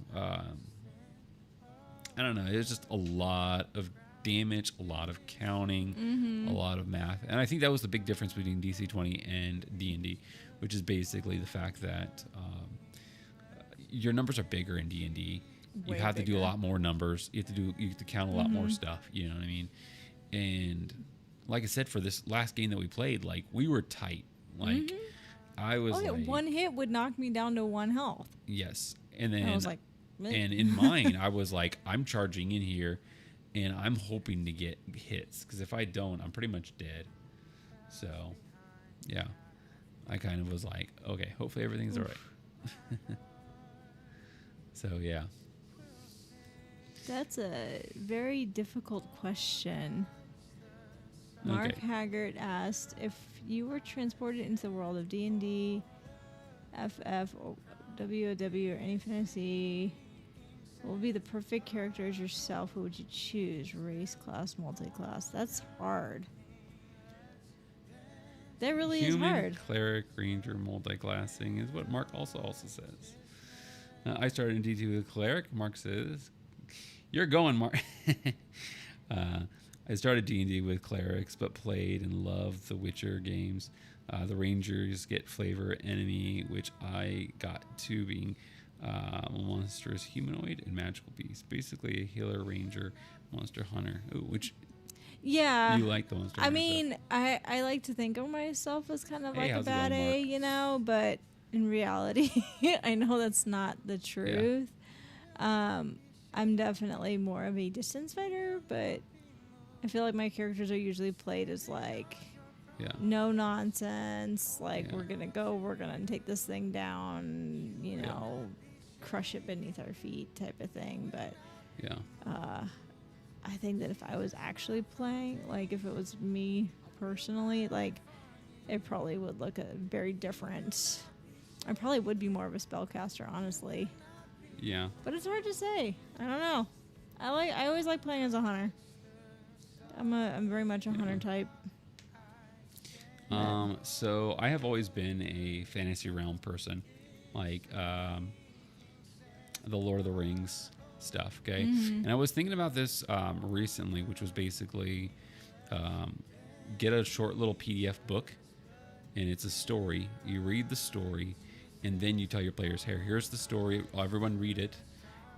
I don't know, it was just a lot of damage, a lot of counting, a lot of math. And I think that was the big difference between DC20 and D&D, which is basically the fact that your numbers are bigger in D&D. You have to do a lot more numbers. You have to count a lot more stuff, you know what I mean? And like I said, for this last game that we played, like we were tight. Like I was like, one hit would knock me down to 1 health. Yes. And then I was like, and in mine, I was like, I'm charging in here, and I'm hoping to get hits, because if I don't, I'm pretty much dead. So, yeah, I kind of was like, okay, hopefully everything's all right. So, yeah. That's a very difficult question. Mark Haggard asked, if you were transported into the world of D&D, FF, or WoW, or any fantasy, what would be the perfect character as yourself? Who would you choose? Race, class, multi-class? That's hard. That really is hard. Cleric, ranger, multi-classing is what Mark also says. I started in D2 with cleric. Mark says, "You're going, Mark." I started D&D with clerics, but played and loved the Witcher games. The rangers get flavor enemy, which I got to being a monstrous humanoid and magical beast. Basically a healer, ranger, monster hunter. Ooh, which you like the monster hunter. I mean, I like to think of myself as kind of like a bad A, you know, but in reality, I know that's not the truth. Yeah. I'm definitely more of a distance fighter, but I feel like my characters are usually played as like no nonsense, like we're gonna take this thing down, you know, crush it beneath our feet type of thing. But I think that if I was actually playing, like if it was me personally, like it probably would look very different. I probably would be more of a spellcaster, honestly. Yeah. But it's hard to say. I don't know. I always like playing as a hunter. I'm very much a hunter type. So I have always been a fantasy realm person, like the Lord of the Rings stuff. Okay, and I was thinking about this recently, which was basically get a short little PDF book, and it's a story. You read the story, and then you tell your players, "Here, here's the story. Everyone read it,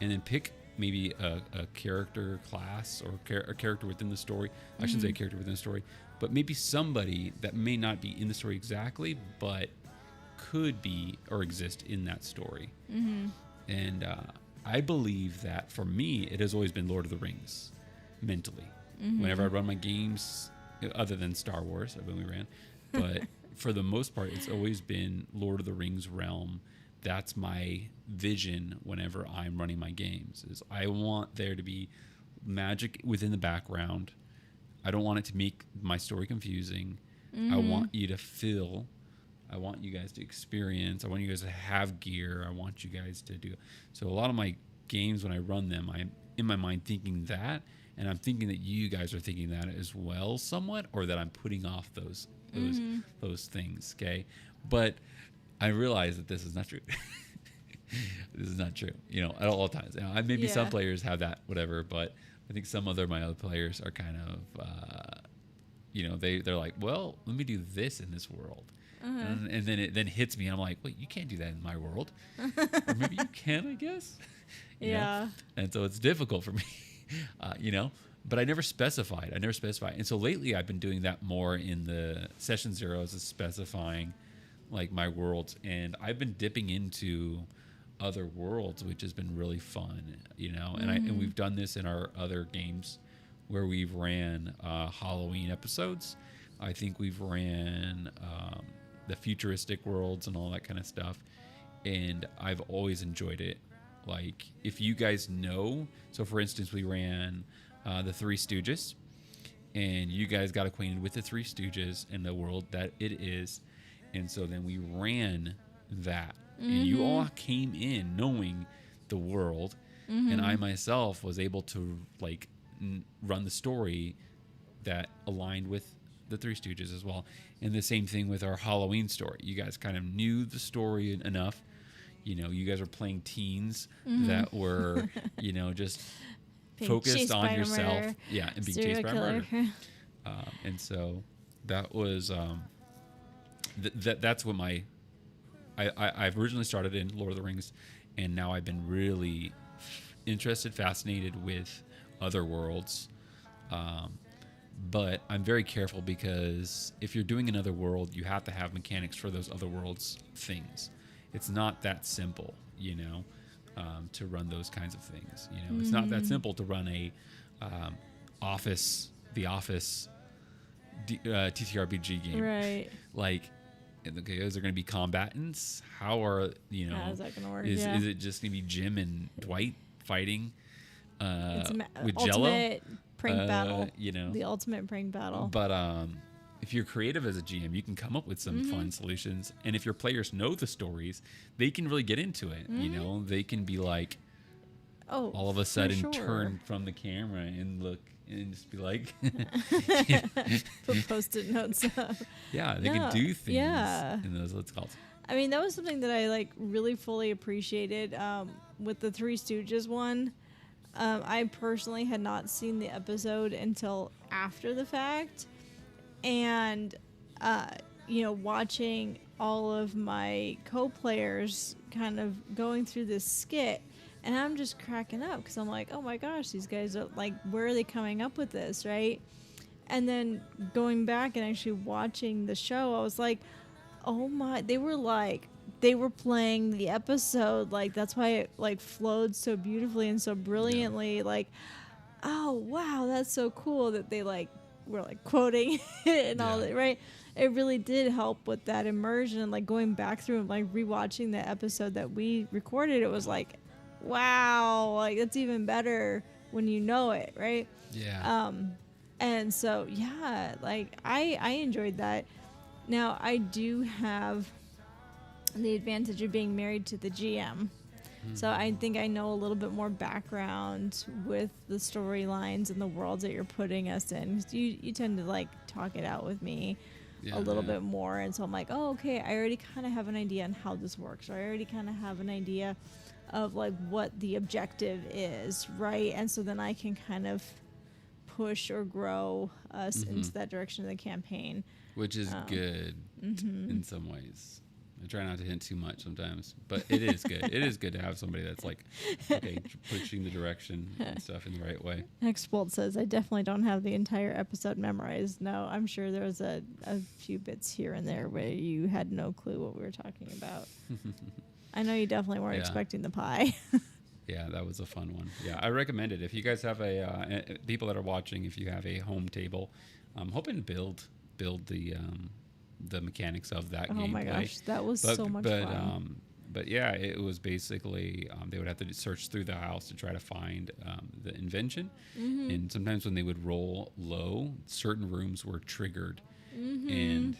and then pick." Maybe a character class or a character within the story. I shouldn't say a character within the story, but maybe somebody that may not be in the story exactly, but could be or exist in that story. And I believe that for me, it has always been Lord of the Rings mentally. Whenever I run my games, other than Star Wars, when we ran, but for the most part, it's always been Lord of the Rings realm. That's my vision whenever I'm running my games, is I want there to be magic within the background. I don't want it to make my story confusing. I want you to feel. I want you guys to experience. I want you guys to have gear. I want you guys to do. So a lot of my games, when I run them, I'm in my mind thinking that, and I'm thinking that you guys are thinking that as well, somewhat, or that I'm putting off those things. Okay, but I realize that this is not true. This is not true. At all times. Maybe some players have that, whatever, but I think my other players are kind of, they're like, well, let me do this in this world. And then it hits me. And I'm like, wait, you can't do that in my world. Or maybe you can, I guess. You know? And so it's difficult for me, but I never specified. And so lately I've been doing that more in the session zeros, is specifying like my worlds. And I've been dipping into other worlds, which has been really fun, and we've done this in our other games where we've ran Halloween episodes. I think we've ran the futuristic worlds and all that kind of stuff, and I've always enjoyed it. Like, if you guys know, so for instance, we ran the Three Stooges, and you guys got acquainted with the Three Stooges and the world that it is, and so then we ran that. And you all came in knowing the world, and I myself was able to like run the story that aligned with the Three Stooges as well. And the same thing with our Halloween story. You guys kind of knew the story enough. You guys were playing teens that were, just being focused on yourself. Murder, And being chased by murder. And so that was that's what I've originally started in Lord of the Rings, and now I've been really fascinated with other worlds. But I'm very careful, because if you're doing another world, you have to have mechanics for those other worlds things. It's not that simple, to run those kinds of things. It's not that simple to run a The Office TTRPG game. Right. Like, okay, is there going to be combatants? How are, how is that going to work? Is it just going to be Jim and Dwight fighting with ultimate Jello? Prank battle. The ultimate prank battle. But if you're creative as a GM, you can come up with some fun solutions. And if your players know the stories, they can really get into it. They can be like, all of a sudden turn from the camera and look and just be like, put post-it notes up. Yeah, they can do things in those, what's called. I mean, that was something that I really fully appreciated with the Three Stooges one. I personally had not seen the episode until after the fact, and watching all of my co-players kind of going through this skit. And I'm just cracking up, because I'm like, oh my gosh, these guys are like, where are they coming up with this, right? And then going back and actually watching the show, I was like, oh my, they were playing the episode. Like, that's why it flowed so beautifully and so brilliantly. Yeah. Like, oh wow, that's so cool that they were quoting it and all that, right? It really did help with that immersion, and going back through and rewatching the episode that we recorded. It was like, wow, that's even better when you know it, right? Yeah. And so I enjoyed that. Now I do have the advantage of being married to the GM, so I think I know a little bit more background with the storylines and the worlds that you're putting us in. 'Cause you tend to talk it out with me a little bit more, and so I'm like, oh, okay, I already kind of have an idea on how this works, or I already kind of have an idea of what the objective is, right? And so then I can kind of push or grow us into that direction of the campaign, which is good in some ways. I try not to hint too much sometimes, but it is good. It is good to have somebody that's pushing the direction and stuff in the right way. Xbolt says, I definitely don't have the entire episode memorized. No, I'm sure there was a few bits here and there where you had no clue what we were talking about. I know you definitely weren't expecting the pie. Yeah, that was a fun one. Yeah, I recommend it. If you guys have people that are watching, if you have a home table, I'm hoping to build the mechanics of that gameplay. Oh my gosh, that was so much fun. But yeah, it was basically they would have to search through the house to try to find the invention. And sometimes when they would roll low, certain rooms were triggered, and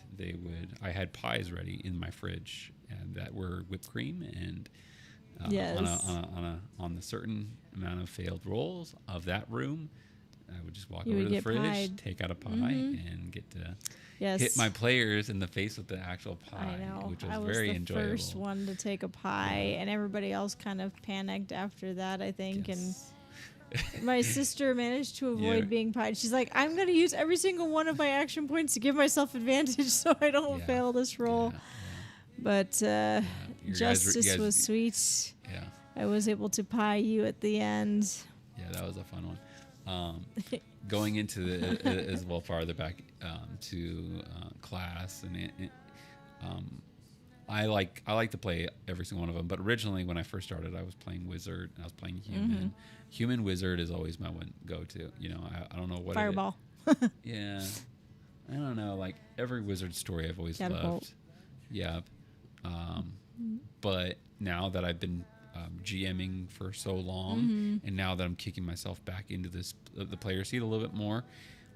I had pies ready in my fridge and that were whipped cream, and on the certain amount of failed rolls of that room, I would just walk over to the fridge, pied. take out a pie, and get to hit my players in the face with the actual pie, which was very enjoyable. I was the first one to take a pie, and everybody else kind of panicked after that, I think. Yes. And my sister managed to avoid being pied. She's like, I'm going to use every single one of my action points to give myself advantage so I don't fail this roll. But justice was sweet. Yeah. I was able to pie you at the end. Yeah, that was a fun one. Going into the as well farther back to class, and I like to play every single one of them. But originally, when I first started, I was playing wizard. I was playing human. Human wizard is always my one go-to. You know, I don't know what Fireball. Yeah, I don't know. Like every wizard story, I've always loved. Yeah. But now that I've been GMing for so long, and now that I'm kicking myself back into the player seat a little bit more,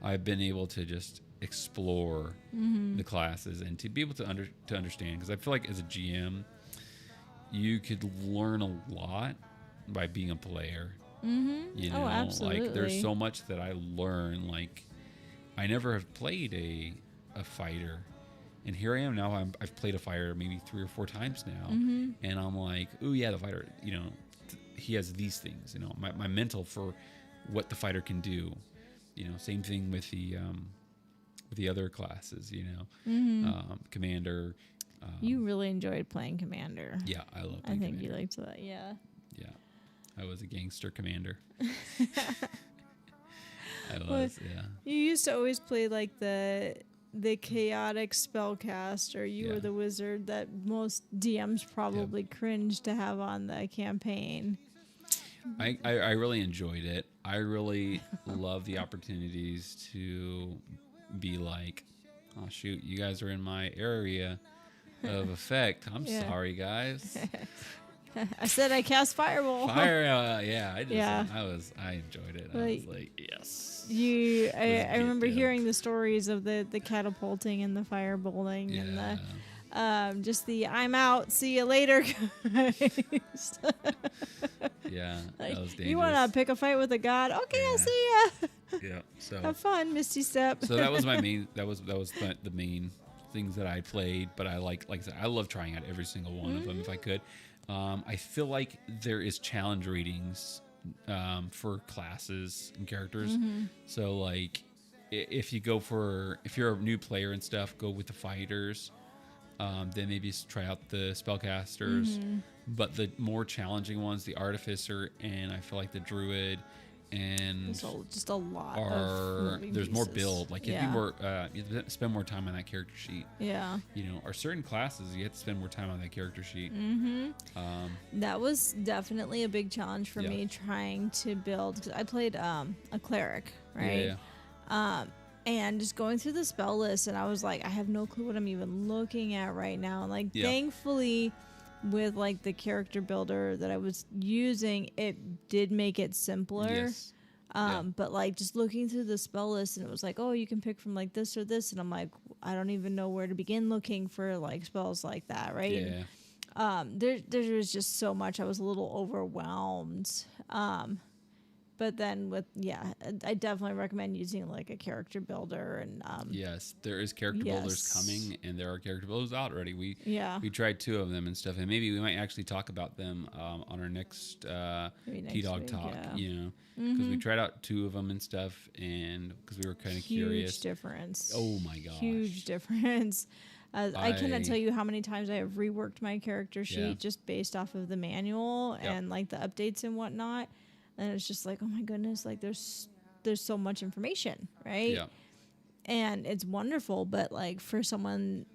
I've been able to just explore the classes and to be able to understand, because I feel like as a GM, you could learn a lot by being a player. You know, absolutely. like there's so much that I learn. Like I never have played a fighter. And here I am now. I've played a fighter maybe 3 or 4 times now, and I'm like, oh yeah, the fighter. You know, he has these things. You know, my mental for what the fighter can do. You know, same thing with the other classes. You know, commander. You really enjoyed playing commander. Yeah, I love playing commander. You liked that. Yeah. Yeah, I was a gangster commander. I was. Yeah. You used to always play like the chaotic spellcaster. You were the wizard that most DMs probably cringe to have on the campaign. I really enjoyed it. I really love the opportunities to be like, oh shoot, you guys are in my area of effect. I'm sorry, guys. I said I cast fireball. Fire, I enjoyed it. I was like, yes. I remember hearing the stories of the catapulting and the firebolting and the just the I'm out, see you later guys. Yeah, like, that was dangerous. You want to pick a fight with a god? Okay, I'll see ya. Yeah, so have fun, Misty Step. So that was my main. That was the main things that I played. But I like I said, I love trying out every single one of them if I could. I feel like there is challenge readings for classes and characters. So like if you're a new player and stuff, go with the fighters. Then maybe try out the spellcasters. But the more challenging ones, the artificer and I feel like the druid, and just a lot there's more build. Like if you spend more time on that character sheet. Yeah. You know, or certain classes you have to spend more time on that character sheet. That was definitely a big challenge for me trying to build, because I played a cleric, right? And just going through the spell list, and I was like, I have no clue what I'm even looking at right now. And like, thankfully, with like the character builder that I was using, it did make it simpler. But like just looking through the spell list, and it was like, oh, you can pick from like this or this, and I'm like, I don't even know where to begin looking for like spells like that, right? There was just so much. I was a little overwhelmed. But then I definitely recommend using like a character builder. And yes, there is character builders coming, and there are character builders out already. We tried 2 of them and stuff, and maybe we might actually talk about them on our next TDOG talk. You know, because we tried out 2 of them and stuff, and because we were kind of curious. Huge difference. Oh my gosh, huge difference. I cannot tell you how many times I have reworked my character sheet just based off of the manual and like the updates and whatnot. And it's just like, oh my goodness, like there's so much information, right? Yeah. And it's wonderful, but like for someone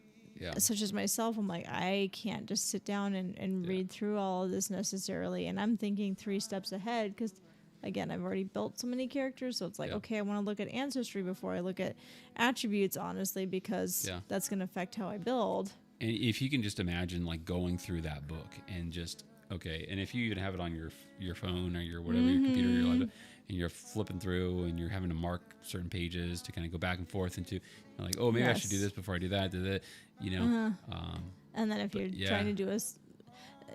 such as myself, I'm like, I can't just sit down and read through all of this necessarily. And I'm thinking 3 steps ahead because, again, I've already built so many characters. So it's like, okay, I want to look at ancestry before I look at attributes, honestly, because that's going to affect how I build. And if you can just imagine like going through that book and just, okay, and if you even have it on your phone or your whatever, your computer, your laptop, and you're flipping through and you're having to mark certain pages to kind of go back and forth into, like, oh, maybe I should do this before I do that, you know. And then if you're trying to do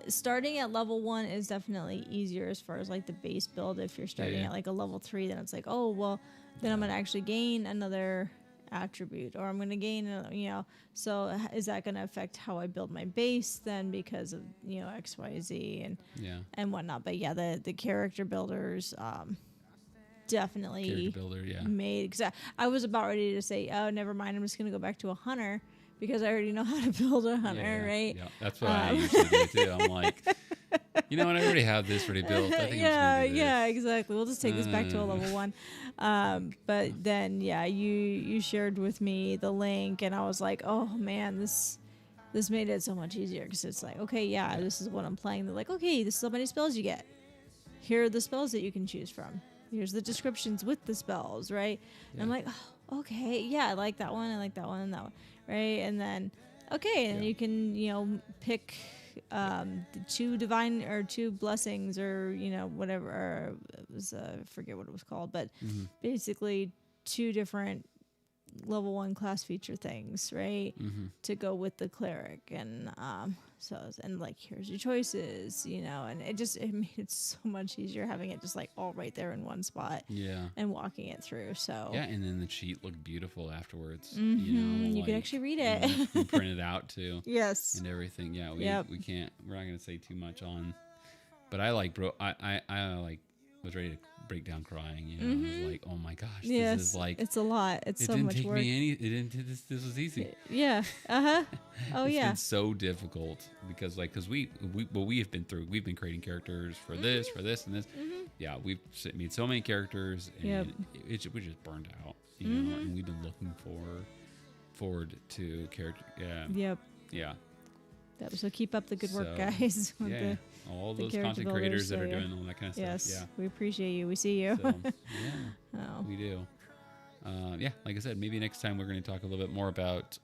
starting at level 1 is definitely easier as far as like the base build. If you're starting at like a level 3, then it's like, oh, well, then I'm going to actually gain another attribute, or I'm going to gain, so is that going to affect how I build my base then because of, X, Y, Z and whatnot. But yeah, the character builders, definitely made, because I was about ready to say, oh, never mind, I'm just going to go back to a hunter because I already know how to build a hunter, right? Yeah, that's what I usually do too. I'm like, you know what, I already have this already built. I think I'm just gonna do this. Exactly. We'll just take this back to a level 1. But then, you shared with me the link, and I was like, oh man, this made it so much easier, because it's like, okay, this is what I'm playing. They're like, okay, this is how many spells you get. Here are the spells that you can choose from. Here's the descriptions with the spells, right? And I'm like, oh, okay, I like that one, I like that one, and that one, right? And then, okay, and you can, pick the 2 divine or 2 blessings, or whatever, or it was I forget what it was called, but basically 2 different level 1 class feature things, right? To go with the cleric, and like, here's your choices, and it made it so much easier having it just like all right there in one spot, and walking it through. So and then the cheat looked beautiful afterwards. You could actually read it, and print it out too. Yes, and everything. We can't. We're not gonna say too much on, but I like was ready to break down crying. I was like, oh my gosh, this is like, it's a lot. It's so much work. It didn't take me this was easy. Yeah. Oh it's been so difficult because we have been through. We've been creating characters for this, and this. Yeah, we've made so many characters, and we just burned out. And we've been looking forward to character. Yeah. So keep up the good work, guys. All those content creators that are doing all that kind of stuff. Yes, we appreciate you. We see you. So, we do. Like I said, maybe next time we're going to talk a little bit more about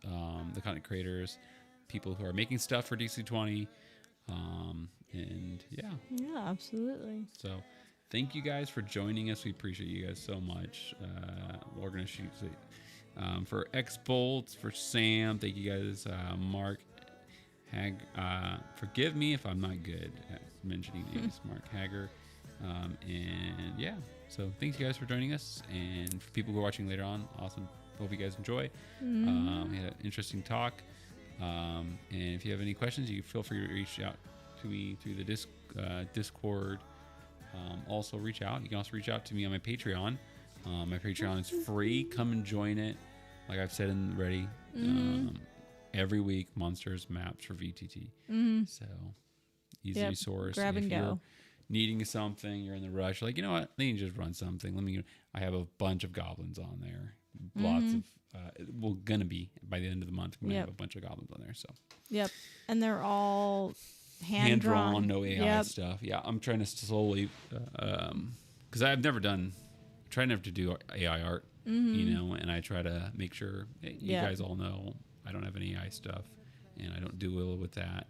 the content creators, people who are making stuff for DC20. Yeah, absolutely. So thank you guys for joining us. We appreciate you guys so much. We're going to shoot for Xbolt, for Sam. Thank you guys, Mark. Forgive me if I'm not good at mentioning names. Mark Hager. So thanks you guys for joining us, and for people who are watching later on, awesome. Hope you guys enjoy. We had an interesting talk, and if you have any questions, you feel free to reach out to me through the Discord. Also reach out. You can also reach out to me on my Patreon. My Patreon is free. Come and join it. Like I've said already. Every week, monsters, maps for VTT. So, easy resource. Grab and go. Needing something, you're in the rush. Like, you know what? Let me just run something. I have a bunch of goblins on there. Lots of, gonna be, by the end of the month, we're gonna have a bunch of goblins on there. So. Yep. And they're all hand drawn, no AI stuff. Yeah, I'm trying to slowly, because I've never try never to do AI art, and I try to make sure you guys all know I don't have any AI stuff, and I don't do well with that,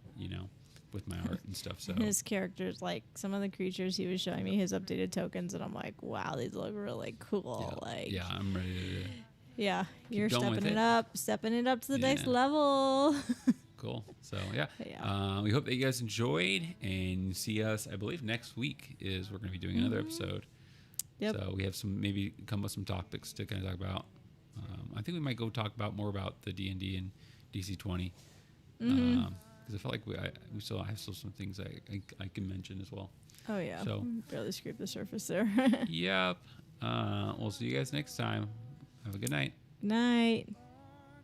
with my art and stuff. So his characters, like some of the creatures he was showing me, his updated tokens, and I'm like, wow, these look really cool. I'm ready to. Yeah, you're stepping it up to the next level. Cool. So we hope that you guys enjoyed, and see us. I believe next week we're going to be doing another episode. Yep. So we have maybe come with some topics to kind of talk about. I think we might go talk more about the D&D and DC20, because I feel like we still have some things I can mention as well. Oh yeah. So barely scraped the surface there. Yep. We'll see you guys next time. Have a good night. Night.